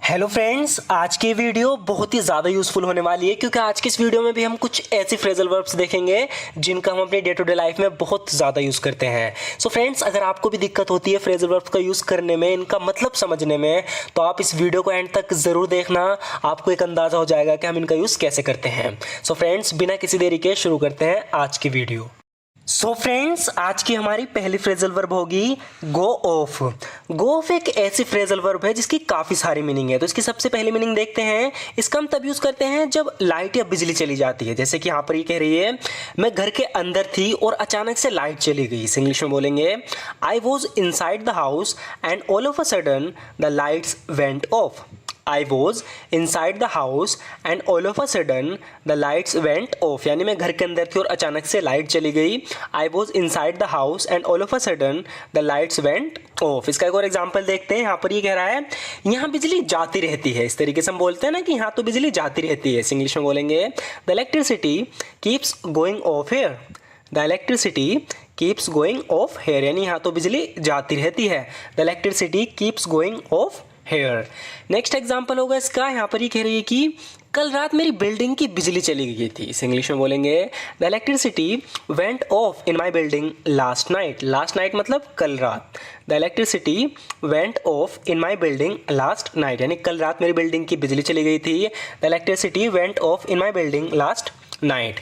Hello friends, आज की video बहुत ही ज़्यादा यूज़फुल होने वाली है क्योंकि आज की इस वीडियो में भी हम कुछ ऐसे फ्रेजल वर्ब्स देखेंगे जिनका हम अपने डे टू डे लाइफ में बहुत ज़्यादा यूज़ करते हैं। सो फ्रेंड्स, अगर आपको भी दिक्कत होती है फ्रेजल वर्ब्स का यूज़ करने में, इनका मतलब समझने में, तो आप इस वीडियो को एंड तक ज़रूर देखना। आपको एक अंदाज़ा हो जाएगा कि हम इनका यूज़ कैसे करते हैं। सो फ्रेंड्स, बिना किसी देरी के शुरू करते हैं आज की वीडियो। सो फ्रेंड्स, आज की हमारी पहली फ्रेजल वर्ब होगी गो ऑफ। गो ऑफ एक ऐसी फ्रेजल वर्ब है जिसकी काफ़ी सारी मीनिंग है। तो इसकी सबसे पहली मीनिंग देखते हैं। इसका हम तब यूज़ करते हैं जब लाइट या बिजली चली जाती है। जैसे कि यहाँ पर ये कह रही है, मैं घर के अंदर थी और अचानक से लाइट चली गई। इस इंग्लिश में बोलेंगे, I was inside the house and all of a sudden the lights went of. I was inside the house and all of a sudden the lights went off। यानी मैं घर के अंदर थी और अचानक से लाइट चली गई। I was inside the house and all of a sudden the lights went off। इसका एक और एग्जांपल देखते हैं। यहाँ पर ये कह रहा है, यहाँ बिजली जाती रहती है। इस तरीके से हम बोलते हैं ना कि यहाँ तो बिजली जाती रहती है। इस इंग्लिश में बोलेंगे, the electricity keeps going off here। The electricity keeps going off here। यानी यहाँ तो बिजली जाती रहती है। The electricity keeps going off here. Next example होगा इसका। यहाँ पर ही कह रही है कि कल रात मेरी बिल्डिंग की बिजली चली गई थी। इस इंग्लिश में बोलेंगे, the electricity went of in my building last night. Last night मतलब कल रात। The electricity went of in my building last night, यानी कल रात मेरी बिल्डिंग की बिजली चली गई थी। The electricity went of in my building last night.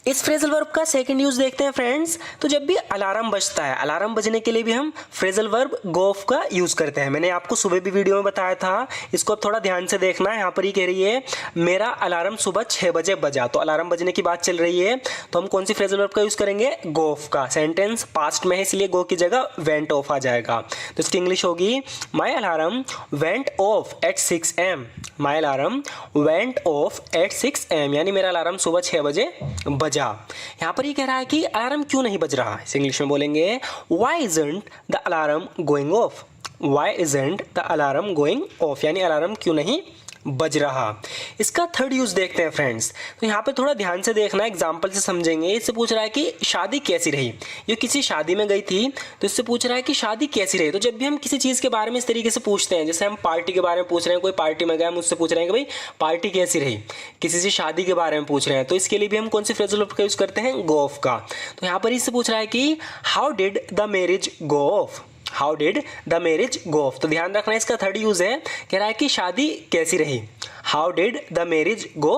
इस फ्रेजल वर्ब का सेकंड यूज देखते हैं फ्रेंड्स। तो जब भी अलार्म बजता है, अलार्म बजने के लिए भी हम फ्रेजल वर्ब गो ऑफ का यूज करते हैं। मैंने आपको सुबह भी वीडियो में बताया था, इसको अब थोड़ा ध्यान से देखना है। यहाँ पर ही कह रही है, मेरा अलार्म सुबह 6 बजे बजा। तो अलार्म बजने की बात चल रही है, तो हम कौन सी फ्रेजल वर्ब का यूज करेंगे? गो ऑफ का। सेंटेंस पास्ट में है इसलिए गो की जगह वेंट ऑफ आ जाएगा। तो इसकी इंग्लिश होगी, my alarm went off at 6 AM। My alarm went off at 6 AM, यानी मेरा अलार्म सुबह 6 बजे बजा। यहां पर ये कह रहा है कि अलार्म क्यों नहीं बज रहा है। इस इंग्लिश में बोलेंगे, why isn't the alarm going of. Why isn't the alarm going of, यानी अलार्म क्यों नहीं बज रहा। इसका थर्ड यूज देखते हैं फ्रेंड्स। तो यहाँ पे थोड़ा ध्यान से देखना, एग्जाम्पल से समझेंगे। इससे पूछ रहा है कि शादी कैसी रही। ये किसी शादी में गई थी, तो इससे पूछ रहा है कि शादी कैसी रही। तो जब भी हम किसी चीज़ के बारे में इस तरीके से पूछते हैं, जैसे हम पार्टी के बारे में पूछ रहे हैं, कोई पार्टी में गया, हम उससे पूछ रहे हैं कि भाई पार्टी कैसी रही, किसी से शादी के बारे में पूछ रहे हैं, तो इसके लिए भी हम कौन सी फ्रेजल वर्ब का यूज करते हैं? गो ऑफ का। तो यहाँ पर इससे पूछ रहा है कि how did the marriage go of. How did the marriage go of. तो ध्यान रखना, इसका थर्ड यूज है, कह रहा है कि शादी कैसी रही। How did the marriage go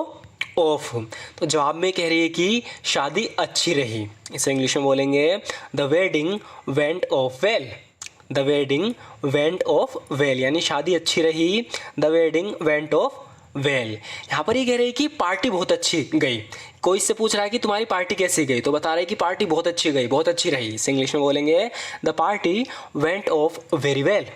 of. तो जवाब में कह रही है कि शादी अच्छी रही। इसे इंग्लिश में बोलेंगे, the wedding went of well. The wedding went of well, यानी शादी अच्छी रही। The wedding went of well. यहाँ पर ये कह रही है कि पार्टी बहुत अच्छी गई। कोई इससे पूछ रहा है कि तुम्हारी पार्टी कैसी गई, तो बता रहे हैं कि पार्टी बहुत अच्छी गई, बहुत अच्छी रही। इस इंग्लिश में बोलेंगे, the party went of very well.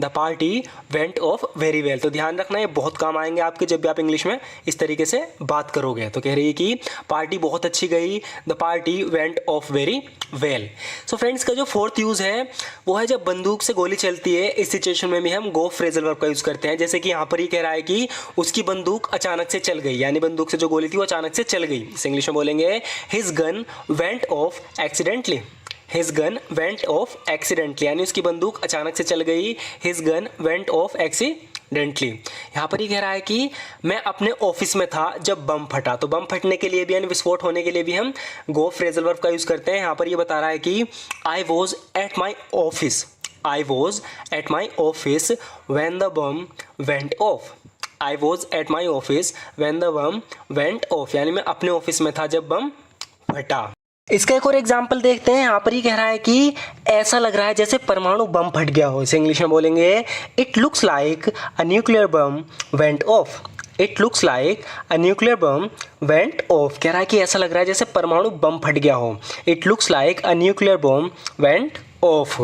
The party went of very well. तो ध्यान रखना, ये बहुत काम आएंगे आपके जब भी आप इंग्लिश में इस तरीके से बात करोगे। तो कह रही है कि पार्टी बहुत अच्छी गई, the party went of very well. So friends, का जो फोर्थ यूज़ है वो है जब बंदूक से गोली चलती है। इस सिचुएशन में भी हम गो फ्रेजल वर्ब का यूज़ करते हैं। जैसे कि यहाँ पर ही कह रहा है कि उसकी बंदूक अचानक से चल गई, यानी बंदूक से जो गोली थी वो अचानक से चल गई। इस इंग्लिश में बोलेंगे, his gun went of accidentally. His gun went of accidentally, यानी उसकी बंदूक अचानक से चल गई। His gun went of accidentally. यहाँ पर ही कह रहा है कि मैं अपने ऑफिस में था जब बम फटा। तो बम फटने के लिए भी, यानी विस्फोट होने के लिए भी हम गो फ्रेजल वर्ब का यूज़ करते हैं। यहाँ पर ये बता रहा है कि I was at my office. I was at my office when the bomb went of. I was at my office when the bomb went of, यानी मैं अपने ऑफिस में था जब बम फटा। इसका एक और एग्जाम्पल देखते हैं। यहाँ पर ही कह रहा है कि ऐसा लग रहा है जैसे परमाणु बम फट गया हो। इसे इंग्लिश में बोलेंगे, it looks like a nuclear bomb went of. It looks like a nuclear bomb went of. कह रहा है कि ऐसा लग रहा है जैसे परमाणु बम फट गया हो। It looks like a nuclear bomb went off.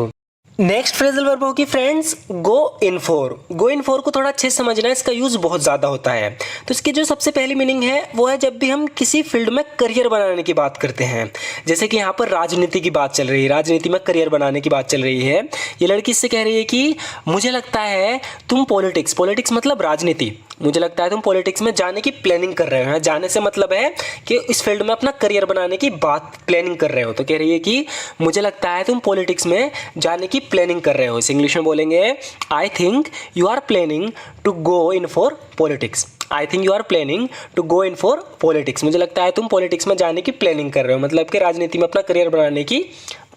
Next phrasal verb होगी friends go in for. Go in for को थोड़ा अच्छे से समझना है, इसका यूज बहुत ज़्यादा होता है। तो इसकी जो सबसे पहली मीनिंग है वो है जब भी हम किसी फील्ड में करियर बनाने की बात करते हैं। जैसे कि यहाँ पर राजनीति की बात चल रही है, राजनीति में करियर बनाने की बात चल रही है। ये लड़की इससे कह रही है कि मुझे लगता है तुम पॉलिटिक्स, पॉलिटिक्स मतलब राजनीति, मुझे लगता है तुम पॉलिटिक्स में जाने की प्लानिंग कर रहे हो। जाने से मतलब है कि इस फील्ड में अपना करियर बनाने की बात प्लानिंग कर रहे हो। तो कह रही है कि मुझे लगता है तुम पॉलिटिक्स में जाने की प्लानिंग कर रहे हो। इस इंग्लिश में बोलेंगे I think you are planning to go in for politics. I think you are planning to go in for politics. मुझे लगता है तुम पॉलिटिक्स में जाने की प्लानिंग कर रहे हो, मतलब कि राजनीति में अपना करियर बनाने की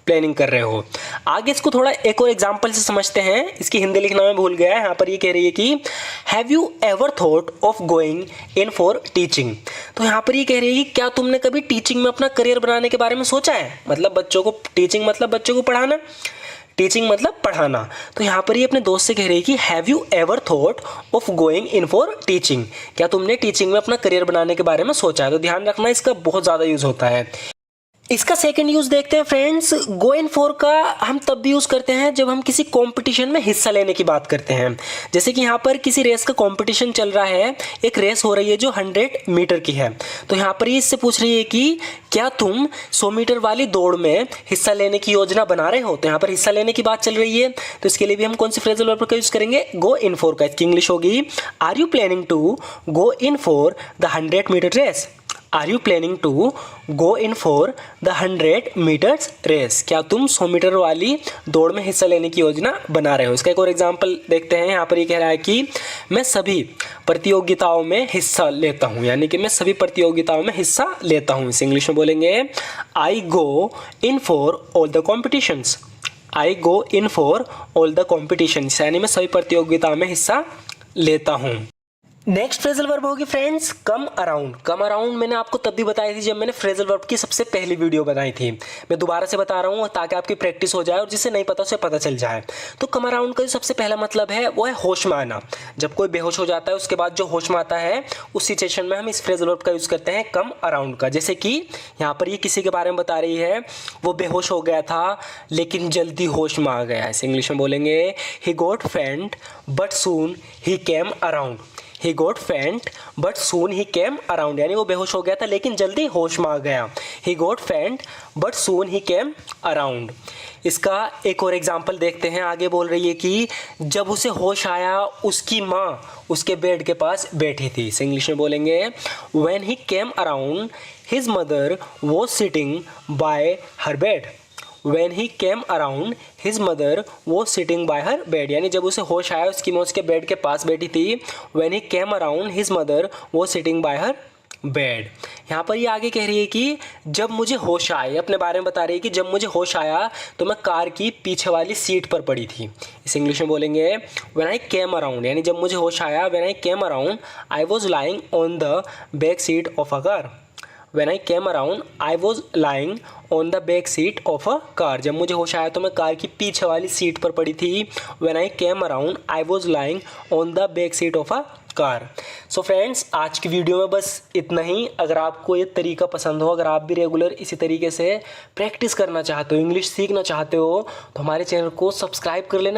प्लानिंग कर रहे हो। आगे इसको थोड़ा एक और एग्जांपल से समझते हैं। इसकी हिंदी लिखना मैं भूल गया है। यहाँ पर ये कह रही है कि have you ever thought of going in for teaching. तो यहाँ पर ये कह रही है कि क्या तुमने कभी टीचिंग में अपना करियर बनाने के बारे में सोचा है। मतलब बच्चों को टीचिंग मतलब बच्चों को पढ़ाना, टीचिंग मतलब पढ़ाना। तो यहाँ पर ये अपने दोस्त से कह रही है कि have you ever thought of going in for teaching. क्या तुमने टीचिंग में अपना करियर बनाने के बारे में सोचा है। तो ध्यान रखना इसका बहुत ज़्यादा यूज़ होता है। इसका सेकंड यूज देखते हैं फ्रेंड्स। गो इन फॉर का हम तब भी यूज करते हैं जब हम किसी कंपटीशन में हिस्सा लेने की बात करते हैं। जैसे कि यहाँ पर किसी रेस का कंपटीशन चल रहा है, एक रेस हो रही है जो 100 मीटर की है। तो यहाँ पर ये इससे पूछ रही है कि क्या तुम 100 मीटर वाली दौड़ में हिस्सा लेने की योजना बना रहे हो। तो यहाँ पर हिस्सा लेने की बात चल रही है, तो इसके लिए भी हम कौन सी फ्रेजल वर्ब का यूज करेंगे, गो इन फॉर का। इसकी इंग्लिश होगी are you planning to go in for the 100 metre race. Are you planning to go in for the 100 metres race. क्या तुम 100 मीटर वाली दौड़ में हिस्सा लेने की योजना बना रहे हो। इसका एक और एग्जाम्पल देखते हैं। यहाँ पर ये कह रहा है कि मैं सभी प्रतियोगिताओं में हिस्सा लेता हूँ, यानी कि मैं सभी प्रतियोगिताओं में हिस्सा लेता हूँ। इस इंग्लिश में बोलेंगे I go in for all the competitions. I go in for all the competitions, यानी मैं सभी प्रतियोगिताओं में हिस्सा लेता हूँ। नेक्स्ट फ्रेजल वर्ब होगी friends come around. Come around मैंने आपको तब भी बताई थी जब मैंने फ्रेजल वर्ब की सबसे पहली वीडियो बनाई थी। मैं दोबारा से बता रहा हूँ ताकि आपकी प्रैक्टिस हो जाए और जिसे नहीं पता उसे पता चल जाए। तो कम अराउंड का जो सबसे पहला मतलब है वो है होश में आना। जब कोई बेहोश हो जाता है उसके बाद जो होश में आता है उस सिचुएशन में हम इस फ्रेजल वर्ब का यूज़ करते हैं कम अराउंड का। जैसे कि यहाँ पर ये किसी के बारे में बता रही है, वो बेहोश हो गया था लेकिन जल्दी होश में आ गया। इस इंग्लिश में बोलेंगे he got faint but soon he came around. He got faint but soon he came around, यानी वो बेहोश हो गया था लेकिन जल्दी होश में आ गया। ही got faint but soon he came around. इसका एक और एग्जाम्पल देखते हैं। आगे बोल रही है कि जब उसे होश आया उसकी माँ उसके बेड के पास बैठी थी। इस इंग्लिश में बोलेंगे when he came around his mother was sitting bye her bed. When he came around, his mother was sitting by her bed, यानी जब उसे होश आया उसकी माँ उसके बेड के पास बैठी थी। When he came around, his mother was sitting by her bed। यहाँ पर ये आगे कह रही है कि जब मुझे होश आया, अपने बारे में बता रही है कि जब मुझे होश आया तो मैं कार की पीछे वाली सीट पर पड़ी थी। इस इंग्लिश में बोलेंगे When I came around, यानी जब मुझे होश आया When I came around, I was lying on the back seat of a car। When I came around, I was lying on the back seat of a car। जब मुझे होश आया तो मैं कार की पीछे वाली सीट पर पड़ी थी। When I came around, I was lying on the back seat of a car। So friends आज की वीडियो में बस इतना ही। अगर आपको ये तरीका पसंद हो, अगर आप भी रेगुलर इसी तरीके से प्रैक्टिस करना चाहते हो, इंग्लिश सीखना चाहते हो, तो हमारे चैनल को सब्सक्राइब कर लेना।